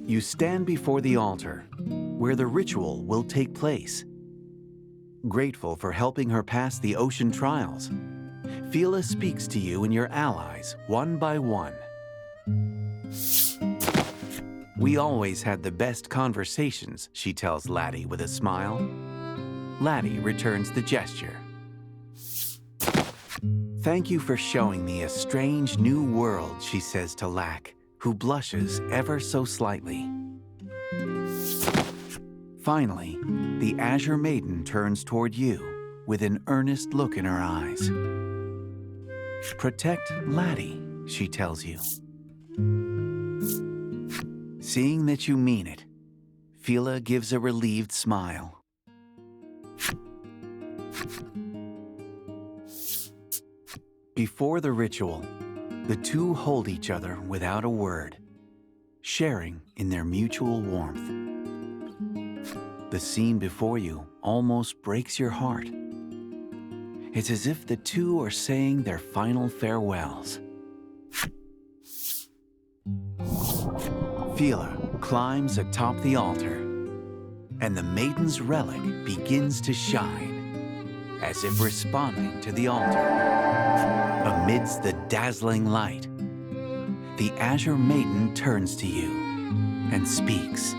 You stand before the altar, where the ritual will take place. Grateful for helping her pass the ocean trials, Fila speaks to you and your allies one by one. We always had the best conversations, she tells Laddie with a smile. Laddie returns the gesture. Thank you for showing me a strange new world, she says to Lack, who blushes ever so slightly. Finally, the Azure Maiden turns toward you with an earnest look in her eyes. Protect Laddie, she tells you. Seeing that you mean it, Fila gives a relieved smile. Before the ritual, the two hold each other without a word, sharing in their mutual warmth. The scene before you almost breaks your heart. It's as if the two are saying their final farewells. Fila climbs atop the altar, and the maiden's relic begins to shine, as if responding to the altar. Amidst the dazzling light, the Azure Maiden turns to you and speaks.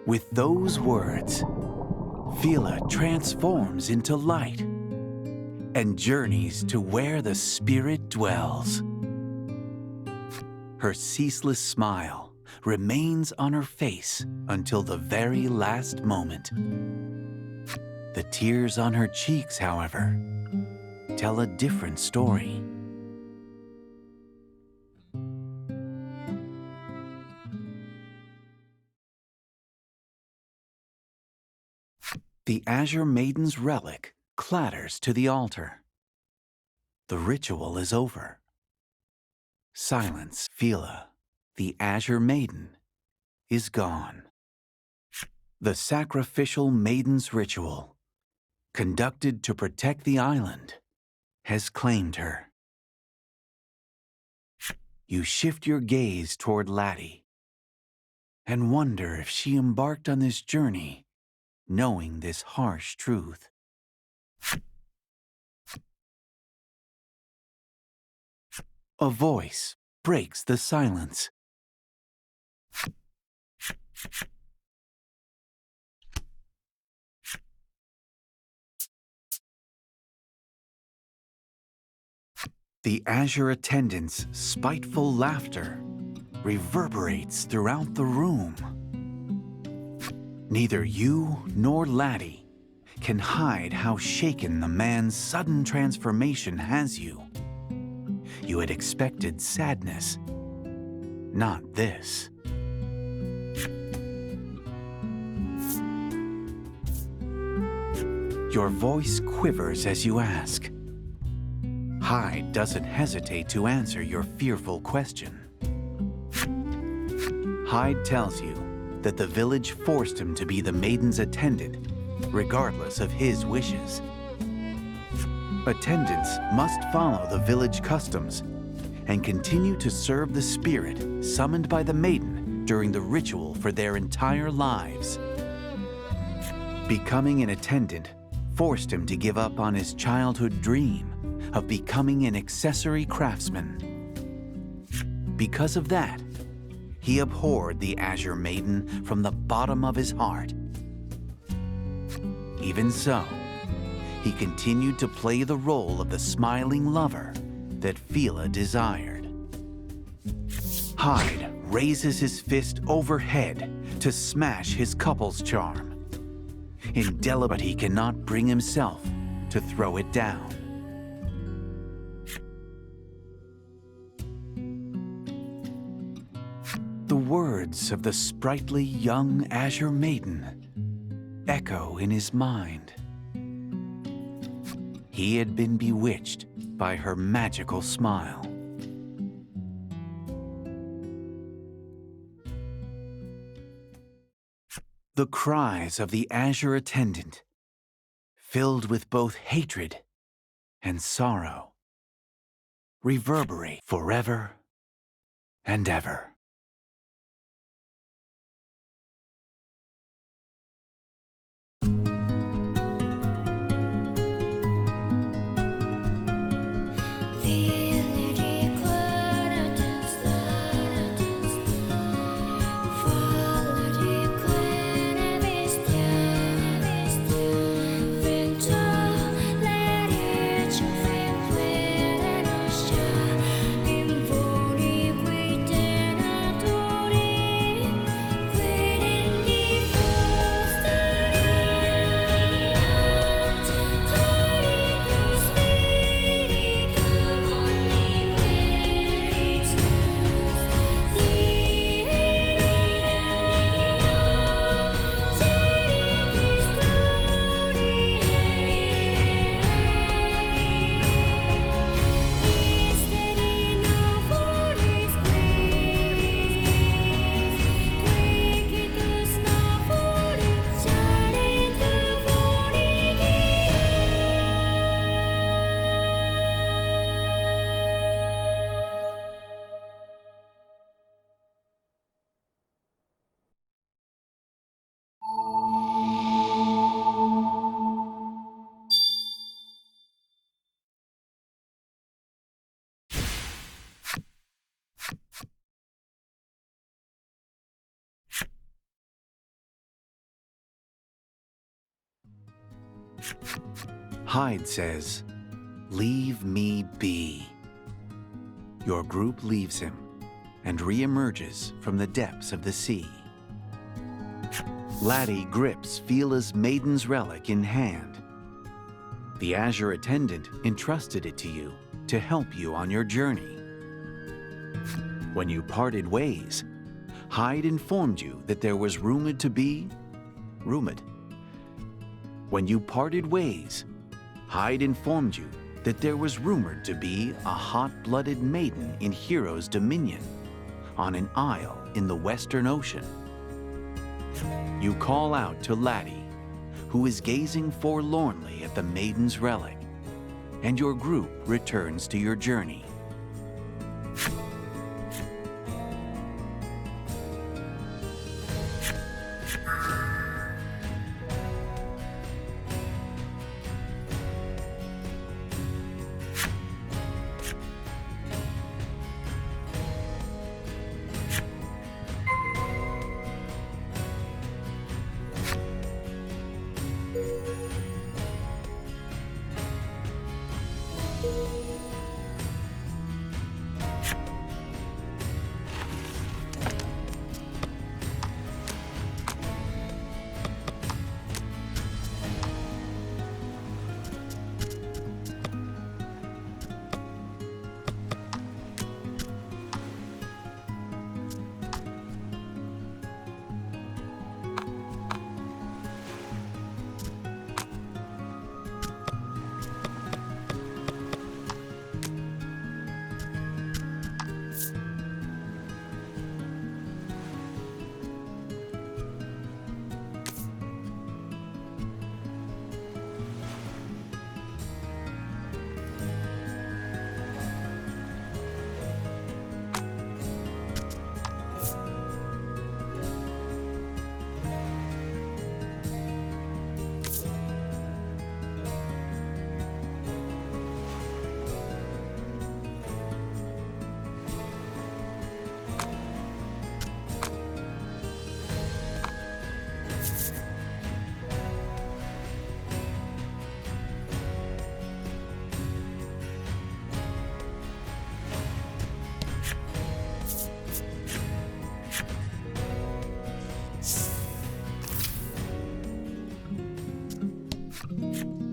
With those words, Fila transforms into light and journeys to where the spirit dwells. Her ceaseless smile remains on her face until the very last moment. The tears on her cheeks, however, tell a different story. The Azure Maiden's relic clatters to the altar. The ritual is over. Silence, Fila, the Azure Maiden, is gone. The sacrificial maiden's ritual, conducted to protect the island, has claimed her. You shift your gaze toward Laddie and wonder if she embarked on this journey knowing this harsh truth. A voice breaks the silence. The Azure attendant's spiteful laughter reverberates throughout the room. Neither you nor Laddie can hide how shaken the man's sudden transformation has you. You had expected sadness, not this. Your voice quivers as you ask. Hyde doesn't hesitate to answer your fearful question. Hyde tells you that the village forced him to be the maiden's attendant, regardless of his wishes. Attendants must follow the village customs and continue to serve the spirit summoned by the maiden during the ritual for their entire lives. Becoming an attendant forced him to give up on his childhood dream of becoming an accessory craftsman. Because of that, he abhorred the Azure Maiden from the bottom of his heart. Even so, he continued to play the role of the smiling lover that Fila desired. Hyde raises his fist overhead to smash his couple's charm. Indelible, but he cannot bring himself to throw it down. The words of the sprightly young Azure Maiden echo in his mind. He had been bewitched by her magical smile. The cries of the Azure attendant filled with both hatred and sorrow, reverberate forever and ever. Hyde says, "Leave me be." Your group leaves him and re-emerges from the depths of the sea. Laddie grips Phila's maiden's relic in hand. The azure attendant entrusted it to you to help you on your journey. When you parted ways, Hyde informed you that there was rumored to be... When you parted ways, Hyde informed you that there was rumored to be a hot-blooded maiden in Hero's dominion on an isle in the Western Ocean. You call out to Laddie, who is gazing forlornly at the maiden's relic, and your group returns to your journey.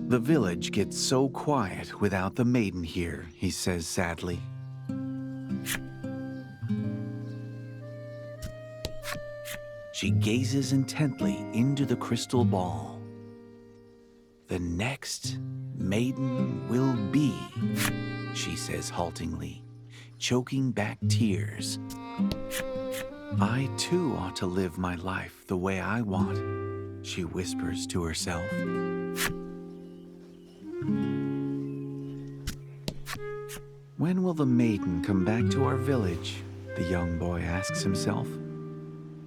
The village gets so quiet without the maiden here, he says sadly. She gazes intently into the crystal ball. The next maiden will be, she says haltingly, choking back tears. I too ought to live my life the way I want, she whispers to herself. When will the maiden come back to our village? The young boy asks himself,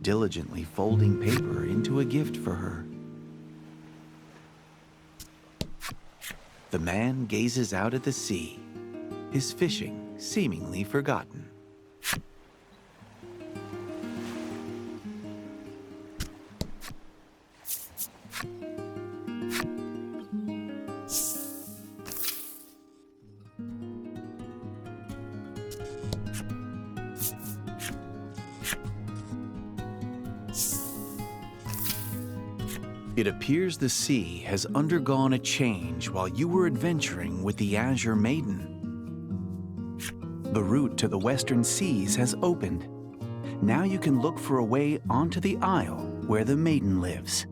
diligently folding paper into a gift for her. The man gazes out at the sea, his fishing seemingly forgotten. It appears the sea has undergone a change while you were adventuring with the Azure Maiden. The route to the western seas has opened. Now you can look for a way onto the isle where the maiden lives.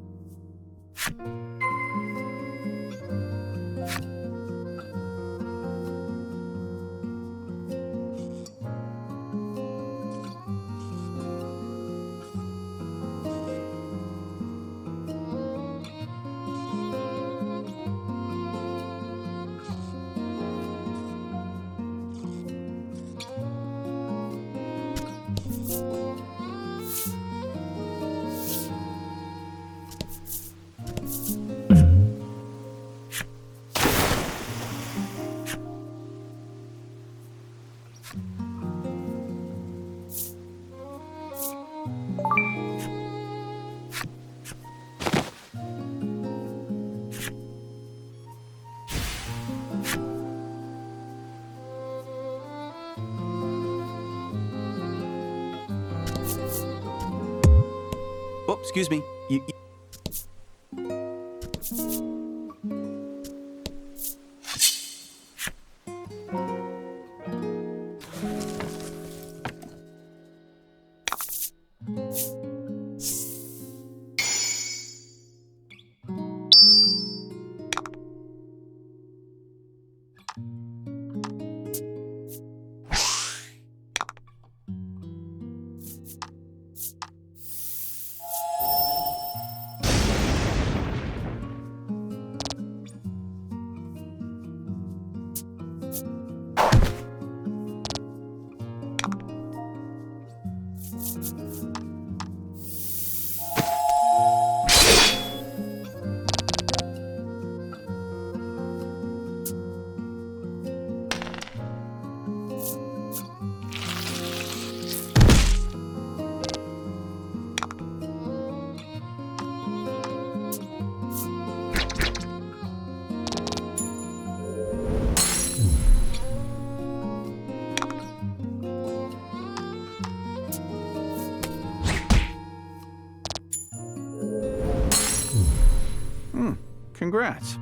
Oh, excuse me. Congrats.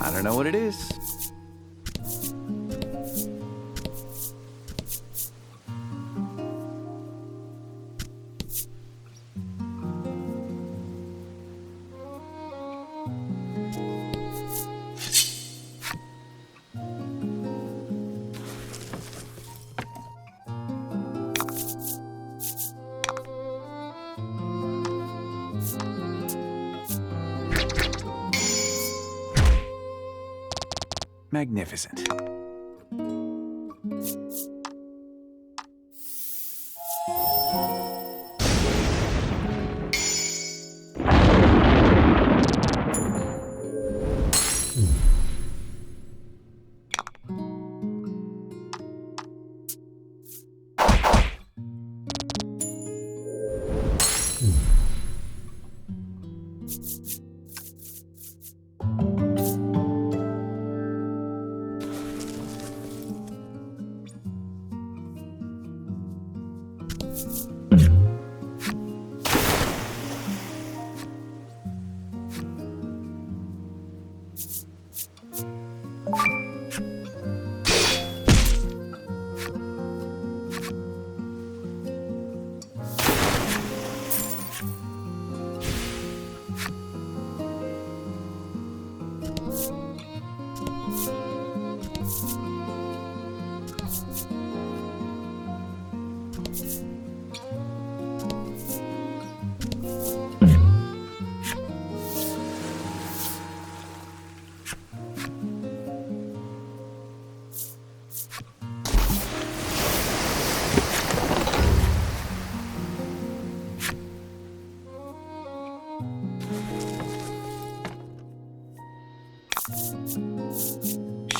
I don't know what it is. Magnificent.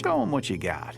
Show 'em what you got.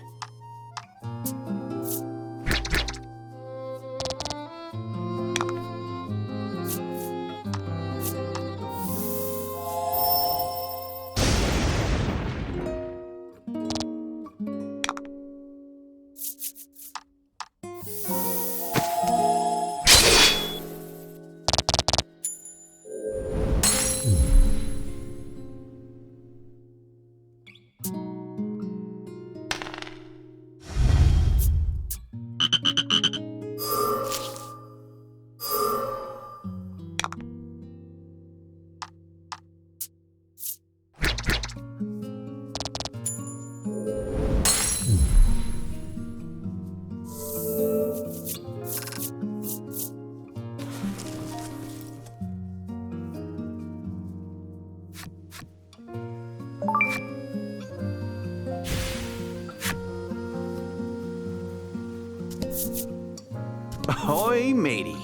Ahoy, matey.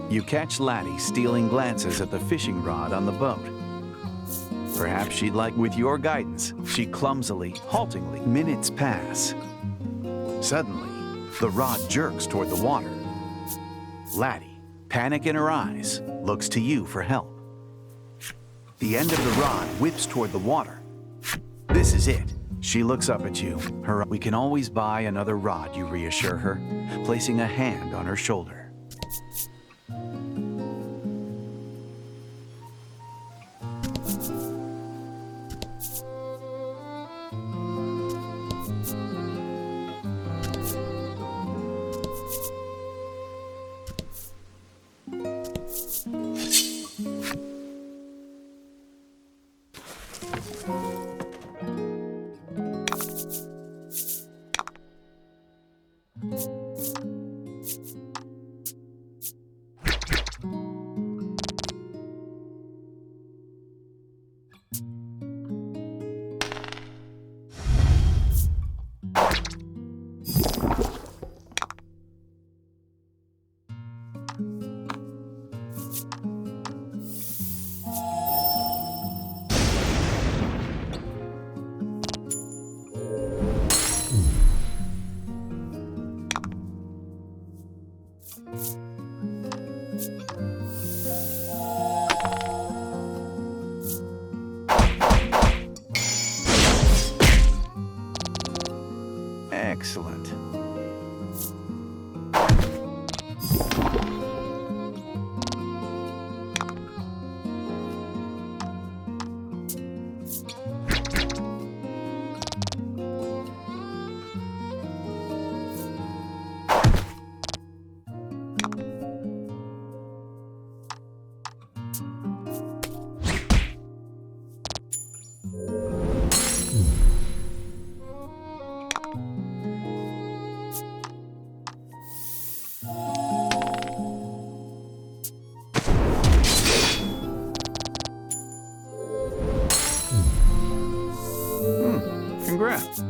You catch Laddie stealing glances at the fishing rod on the boat. Perhaps she'd like, with your guidance, she clumsily, haltingly, minutes pass. Suddenly, the rod jerks toward the water. Laddie, panic in her eyes, looks to you for help. The end of the rod whips toward the water. This is it. She looks up at you. We can always buy another rod, you reassure her, placing a hand on her shoulder. Excellent. Congrats.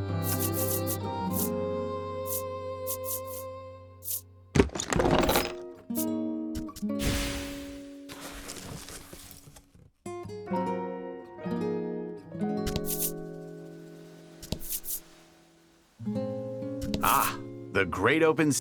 Ah, the great open...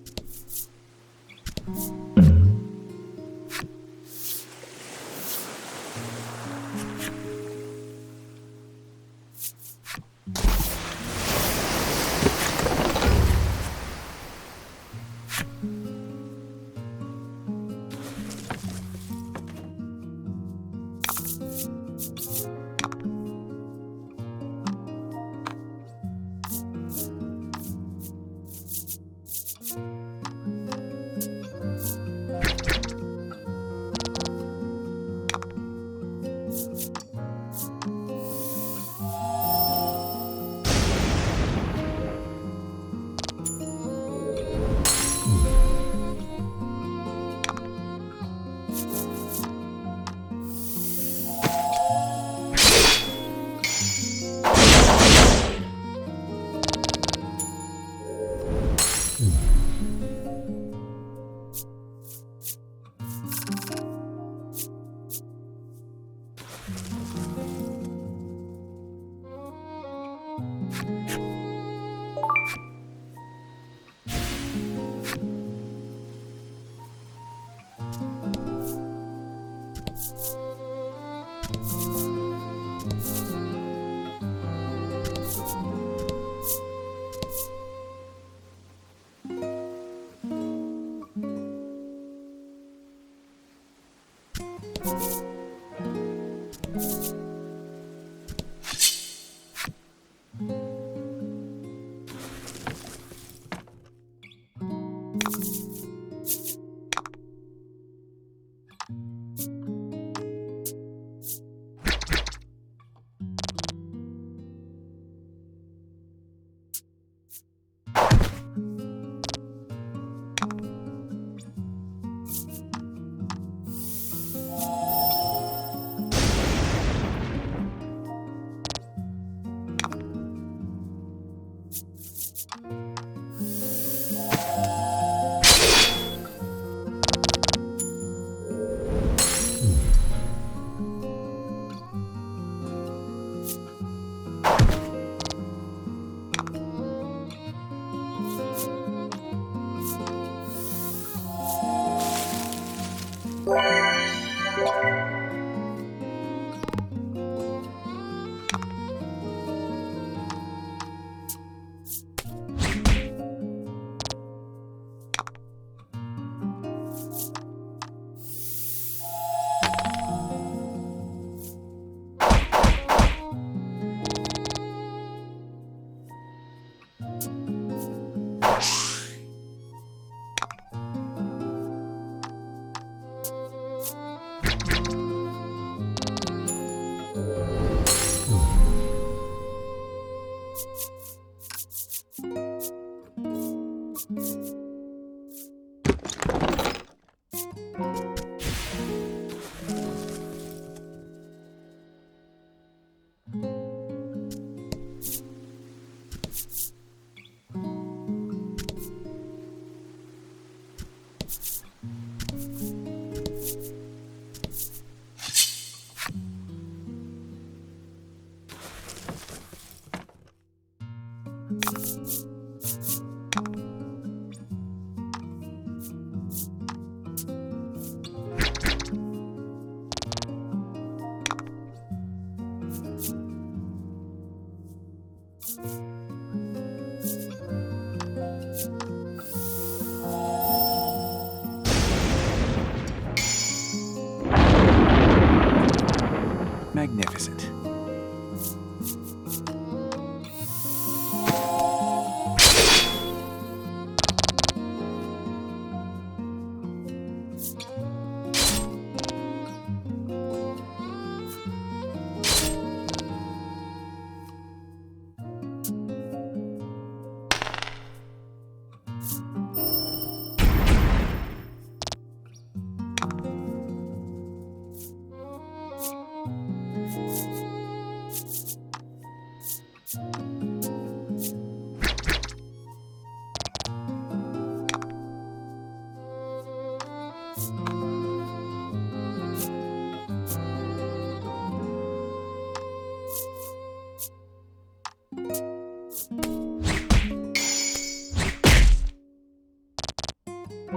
Magnificent.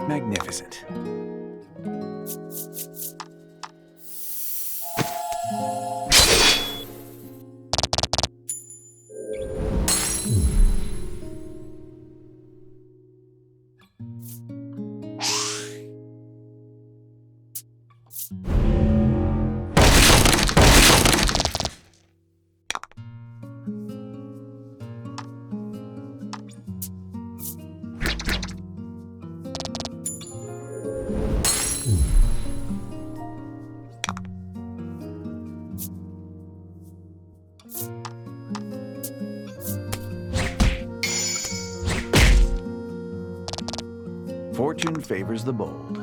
Magnificent. Fortune favors the bold.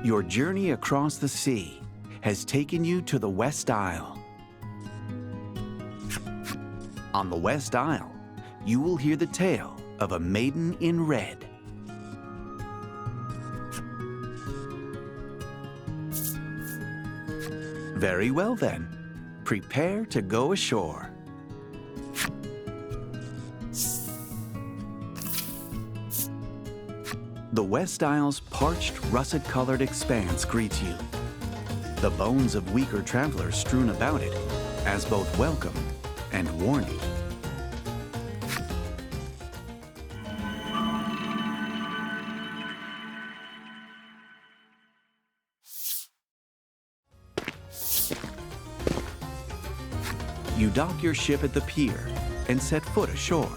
Your journey across the sea has taken you to the West Isle. On the West Isle, you will hear the tale of a maiden in red. Very well then, prepare to go ashore. The West Isle's parched, russet-colored expanse greets you. The bones of weaker travelers strewn about it, as both welcome and warning. You dock your ship at the pier and set foot ashore.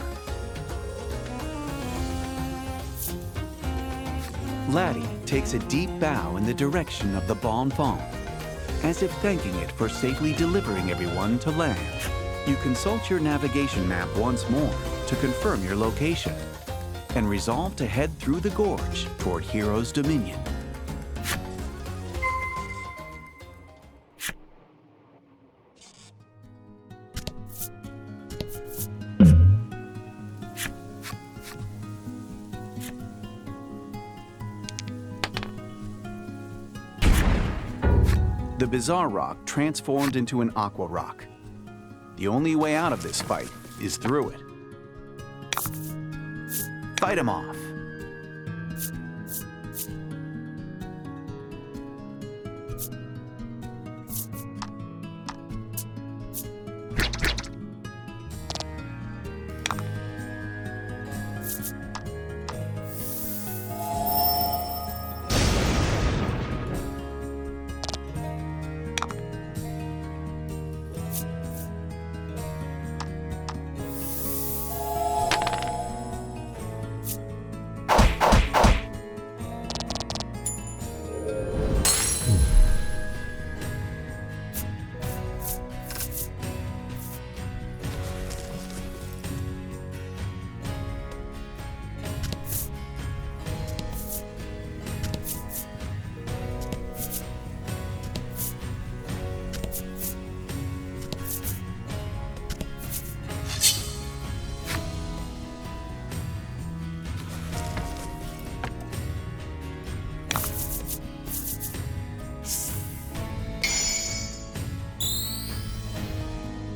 Laddie takes a deep bow in the direction of the Bon Fond, as if thanking it for safely delivering everyone to land. You consult your navigation map once more to confirm your location, and resolve to head through the gorge toward Hero's Dominion. The bizarre rock transformed into an aqua rock. The only way out of this fight is through it. Fight him off.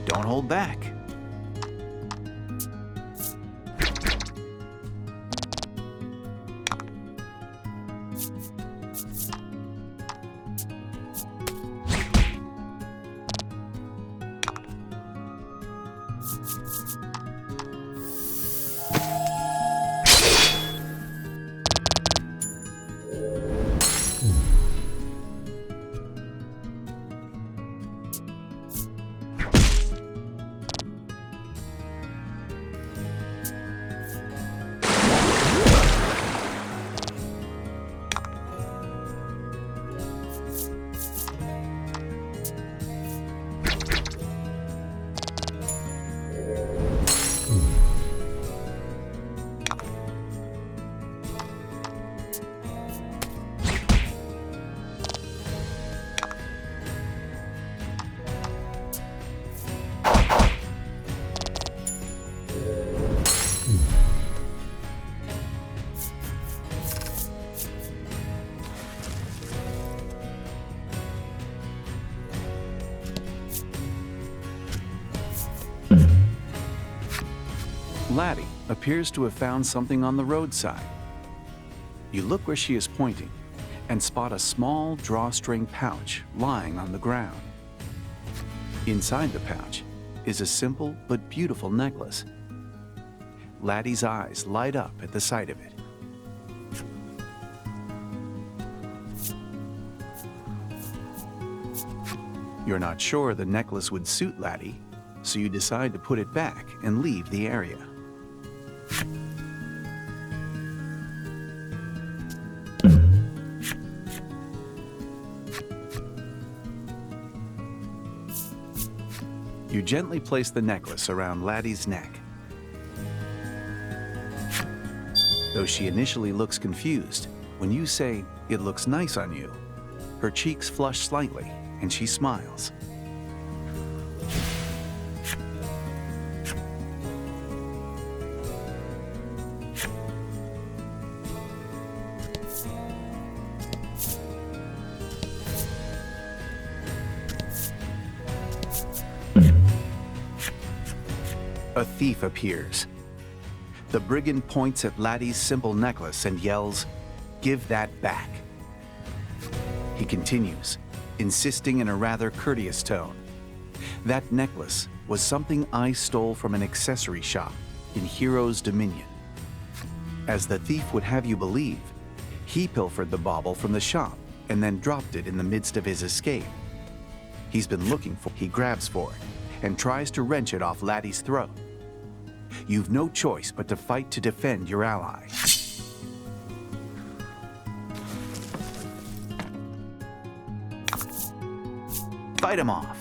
Don't hold back. Laddie appears to have found something on the roadside. You look where she is pointing and spot a small drawstring pouch lying on the ground. Inside the pouch is a simple but beautiful necklace. Laddie's eyes light up at the sight of it. You're not sure the necklace would suit Laddie, so you decide to put it back and leave the area. You gently place the necklace around Laddie's neck. Though she initially looks confused, when you say, "It looks nice on you," her cheeks flush slightly and she smiles. A thief appears. The brigand points at Laddie's simple necklace and yells, "Give that back." He continues, insisting in a rather courteous tone, "That necklace was something I stole from an accessory shop in Hero's Dominion." As the thief would have you believe, he pilfered the bauble from the shop and then dropped it in the midst of his escape. He grabs for it and tries to wrench it off Laddie's throat. You've no choice but to fight to defend your ally. Fight him off.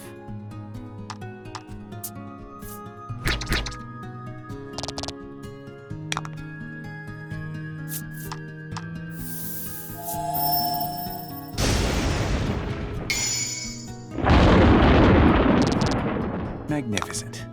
Magnificent.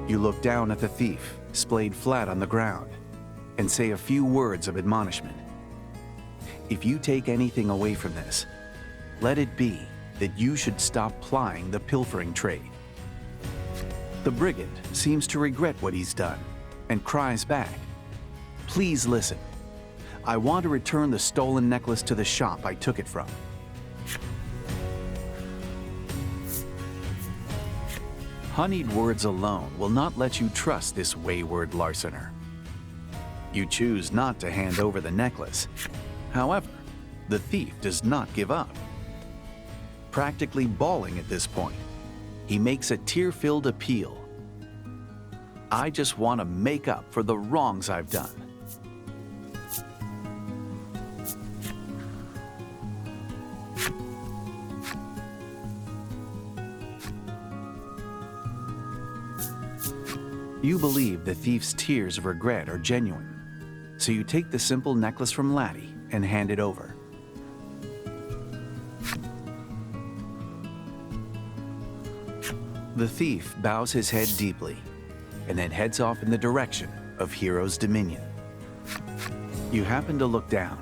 You look down at the thief, splayed flat on the ground, and say a few words of admonishment. If you take anything away from this, let it be that you should stop plying the pilfering trade. The brigand seems to regret what he's done and cries back, "Please listen. I want to return the stolen necklace to the shop I took it from." Honeyed words alone will not let you trust this wayward larcener. You choose not to hand over the necklace. However, the thief does not give up. Practically bawling at this point, he makes a tear-filled appeal. "I just want to make up for the wrongs I've done." You believe the thief's tears of regret are genuine, so you take the simple necklace from Laddie and hand it over. The thief bows his head deeply and then heads off in the direction of Hero's Dominion. You happen to look down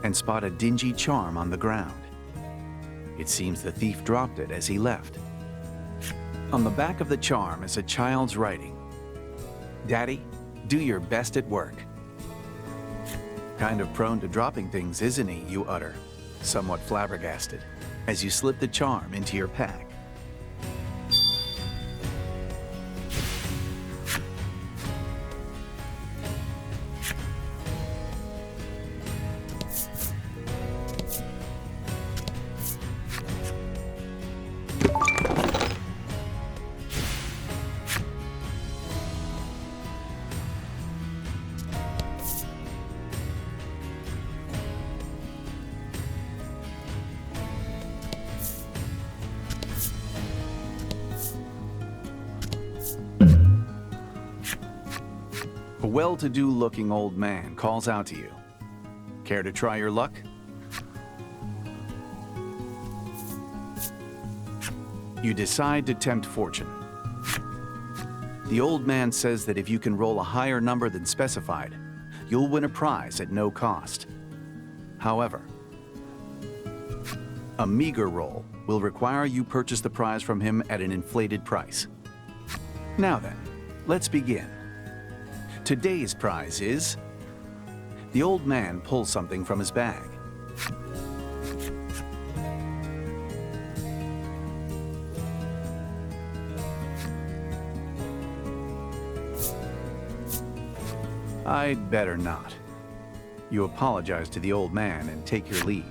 and spot a dingy charm on the ground. It seems the thief dropped it as he left. On the back of the charm is a child's writing, "Daddy, do your best at work." Kind of prone to dropping things, isn't he, you utter, somewhat flabbergasted, as you slip the charm into your pack. A well-to-do looking old man calls out to you. Care to try your luck? You decide to tempt fortune. The old man says that if you can roll a higher number than specified, you'll win a prize at no cost. However, a meager roll will require you purchase the prize from him at an inflated price. Now then, let's begin. Today's prize is... The old man pulls something from his bag. I'd better not. You apologize to the old man and take your leave.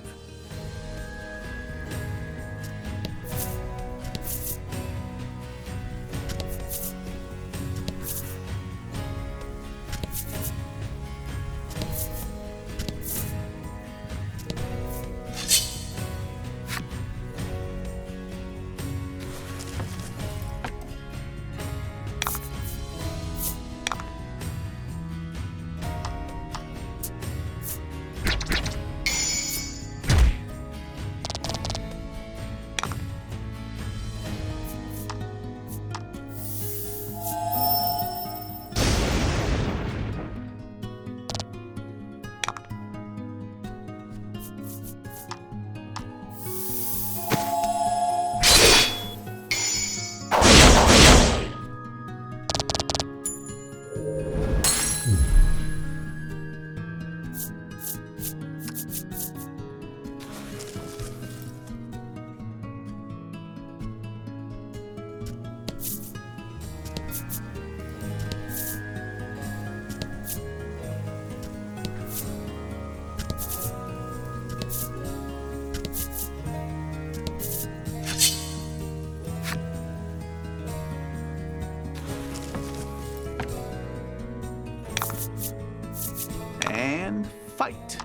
And fight.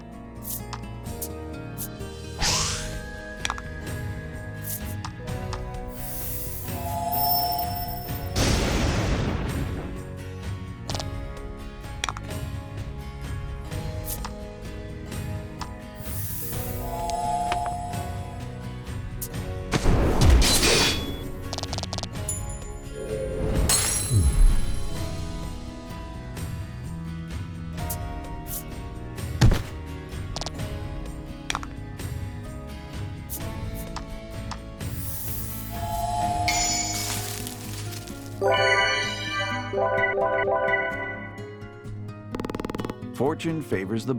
Fortune favors the...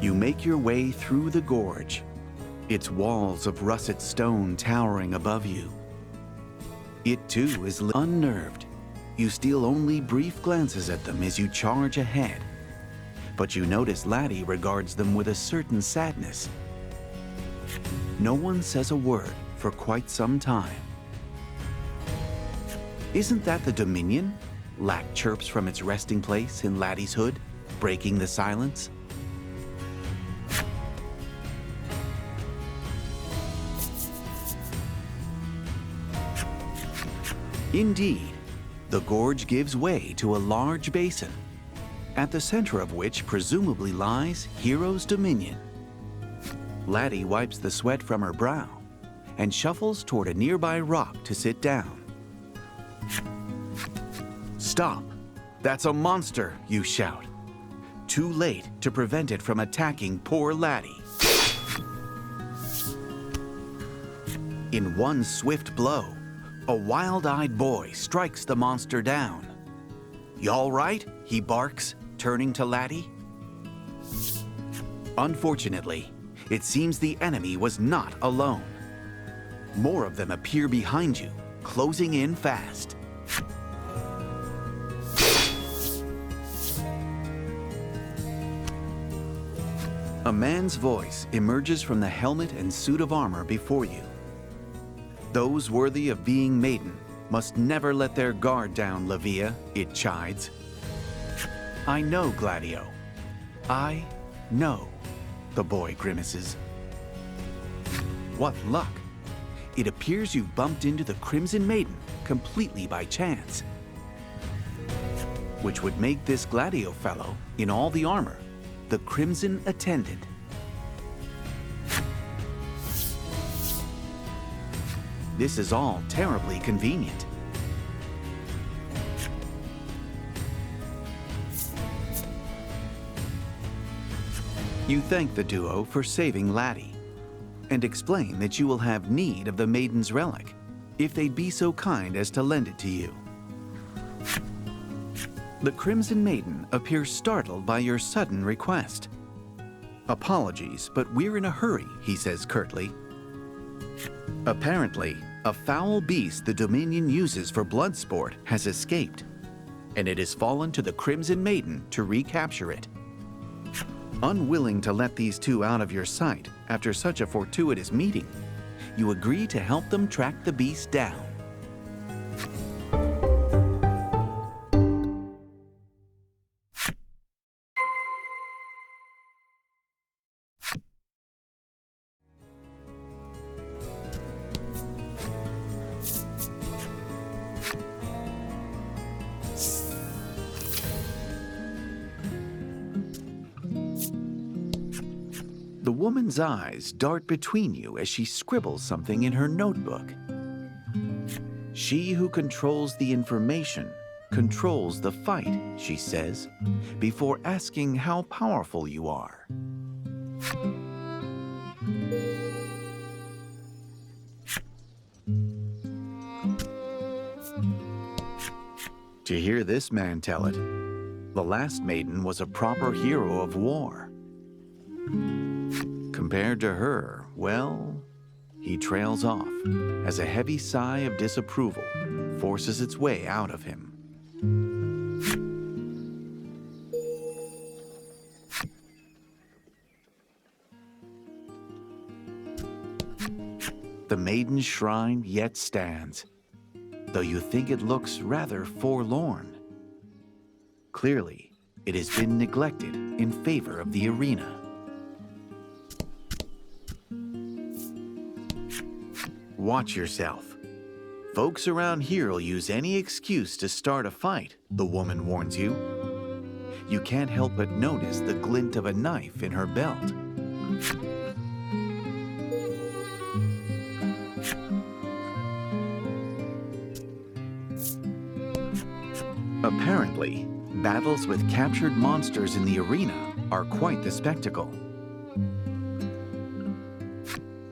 You make your way through the gorge, its walls of russet stone towering above you. It too is unnerved. You steal only brief glances at them as you charge ahead, but you notice Laddie regards them with a certain sadness. No one says a word for quite some time. Isn't that the Dominion? Lack chirps from its resting place in Laddie's hood, breaking the silence. Indeed, the gorge gives way to a large basin, at the center of which presumably lies Hero's Dominion. Laddie wipes the sweat from her brow and shuffles toward a nearby rock to sit down. Stop! That's a monster, you shout. Too late to prevent it from attacking poor Laddie. In one swift blow, a wild-eyed boy strikes the monster down. "You all right?" he barks, turning to Laddie. Unfortunately, it seems the enemy was not alone. More of them appear behind you, closing in fast. A man's voice emerges from the helmet and suit of armor before you. Those worthy of being maiden must never let their guard down, Lavia, it chides. I know, Gladio. I know, the boy grimaces. What luck! It appears you've bumped into the Crimson Maiden completely by chance. Which would make this Gladio fellow, in all the armor, the Crimson Attendant. This is all terribly convenient. You thank the duo for saving Laddie, and explain that you will have need of the Maiden's relic, if they'd be so kind as to lend it to you. The Crimson Maiden appears startled by your sudden request. Apologies, but we're in a hurry, he says curtly. Apparently, a foul beast the Dominion uses for blood sport has escaped, and it has fallen to the Crimson Maiden to recapture it. Unwilling to let these two out of your sight after such a fortuitous meeting, you agree to help them track the beast down. The woman's eyes dart between you as she scribbles something in her notebook. She who controls the information controls the fight, she says, before asking how powerful you are. To hear this man tell it, the last maiden was a proper hero of war. Compared to her, well, he trails off as a heavy sigh of disapproval forces its way out of him. The maiden's shrine yet stands, though you think it looks rather forlorn. Clearly, it has been neglected in favor of the arena. Watch yourself. Folks around here will use any excuse to start a fight, the woman warns you. You can't help but notice the glint of a knife in her belt. Apparently, battles with captured monsters in the arena are quite the spectacle.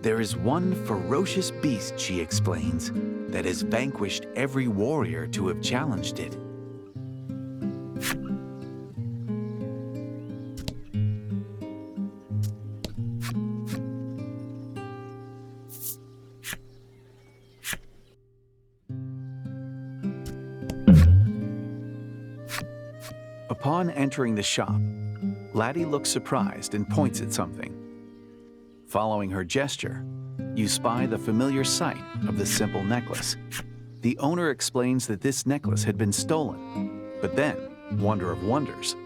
There is one ferocious beast, she explains, that has vanquished every warrior to have challenged it. Upon entering the shop, Laddie looks surprised and points at something. Following her gesture, you spy the familiar sight of the simple necklace. The owner explains that this necklace had been stolen, but then, wonder of wonders,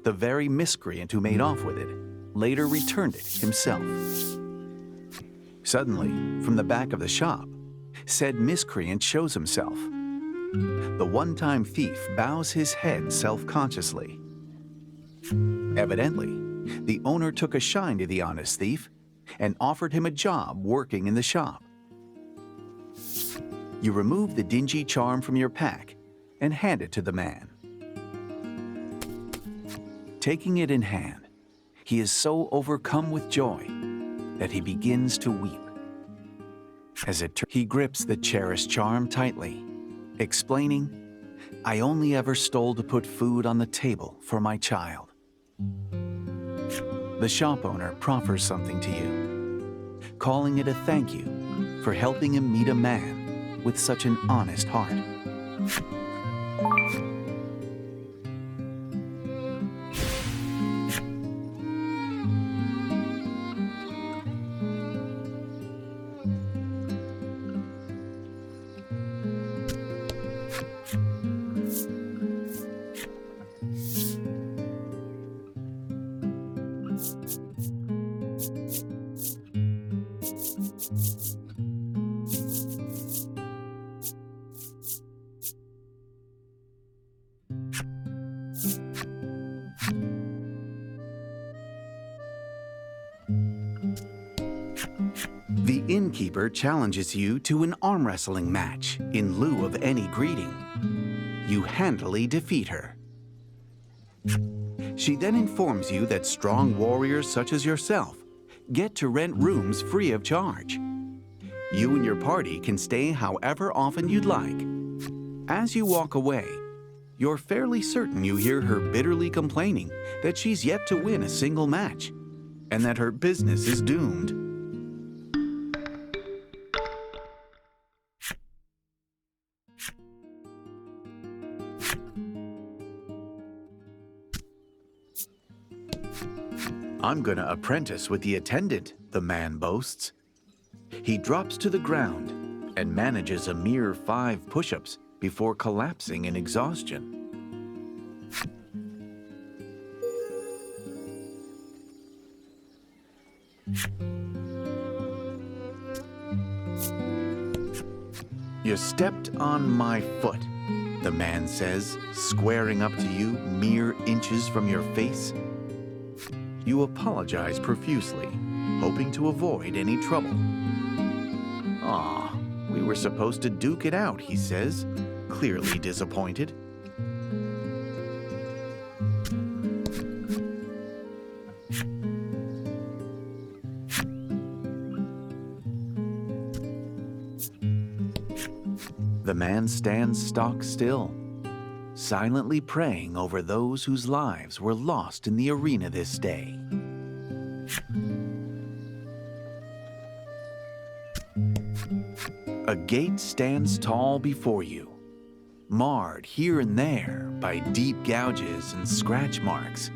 the very miscreant who made off with it later returned it himself. Suddenly, from the back of the shop, said miscreant shows himself. The one-time thief bows his head self-consciously. Evidently, the owner took a shine to the honest thief and offered him a job working in the shop. You remove the dingy charm from your pack and hand it to the man. Taking it in hand, he is so overcome with joy that he begins to weep. He grips the cherished charm tightly, explaining, "I only ever stole to put food on the table for my child." The shop owner proffers something to you, calling it a thank you for helping him meet a man with such an honest heart. The innkeeper challenges you to an arm wrestling match in lieu of any greeting. You handily defeat her. She then informs you that strong warriors such as yourself get to rent rooms free of charge. You and your party can stay however often you'd like. As you walk away, you're fairly certain you hear her bitterly complaining that she's yet to win a single match and that her business is doomed. I'm gonna apprentice with the attendant, the man boasts. He drops to the ground and manages a mere 5 push-ups before collapsing in exhaustion. You stepped on my foot, the man says, squaring up to you mere inches from your face. You apologize profusely, hoping to avoid any trouble. "Aw, we were supposed to duke it out," he says, clearly disappointed. The man stands stock still, silently praying over those whose lives were lost in the arena this day. A gate stands tall before you, marred here and there by deep gouges and scratch marks.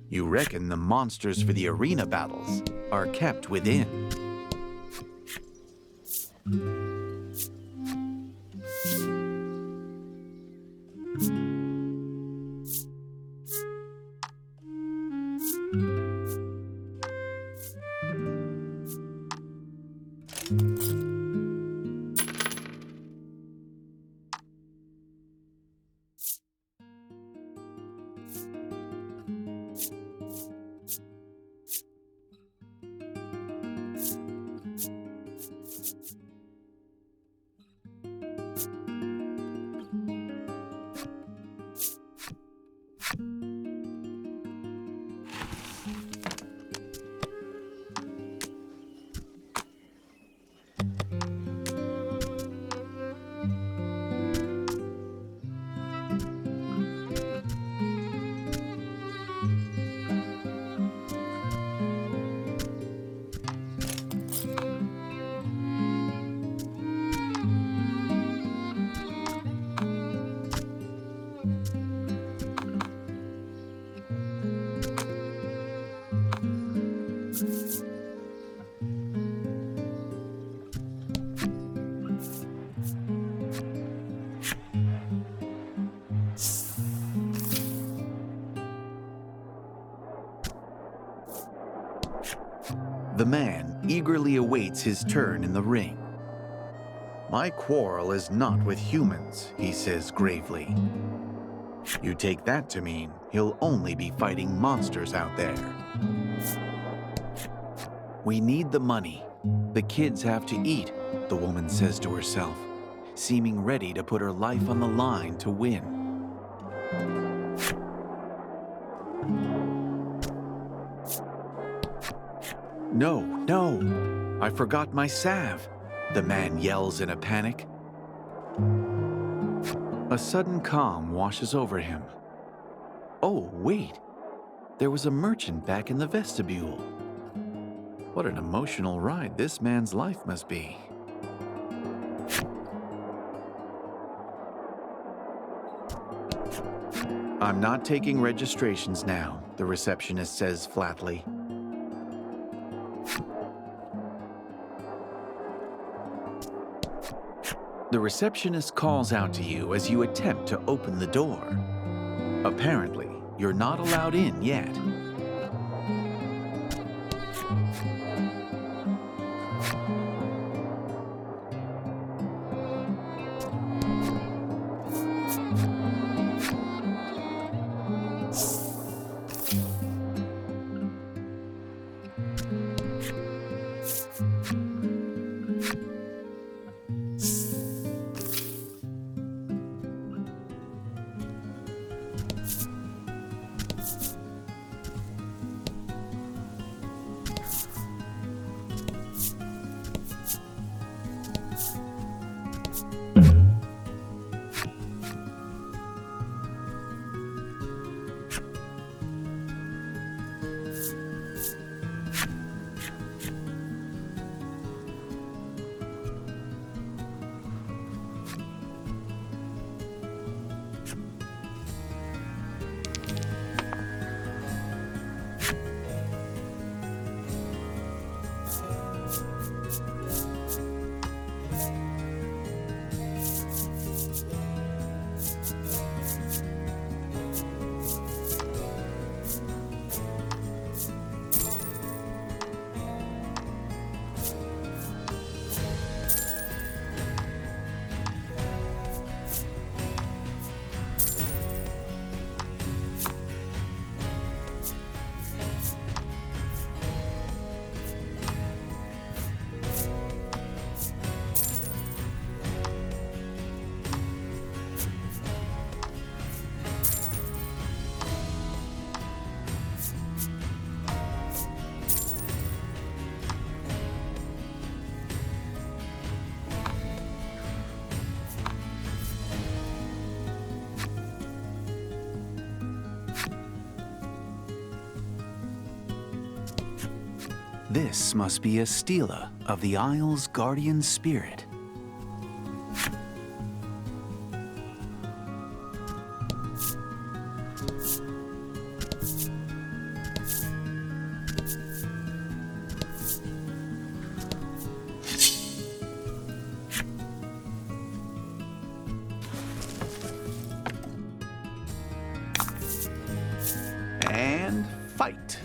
You reckon the monsters for the arena battles are kept within. The man eagerly awaits his turn in the ring. "My quarrel is not with humans," he says gravely. You take that to mean he'll only be fighting monsters out there. "We need the money. The kids have to eat," the woman says to herself, seeming ready to put her life on the line to win. "No, no, I forgot my salve," the man yells in a panic. A sudden calm washes over him. Oh, wait, there was a merchant back in the vestibule. What an emotional ride this man's life must be. "I'm not taking registrations now," the receptionist says flatly. The receptionist calls out to you as you attempt to open the door. Apparently, you're not allowed in yet. This must be a stela of the Isle's guardian spirit. And fight.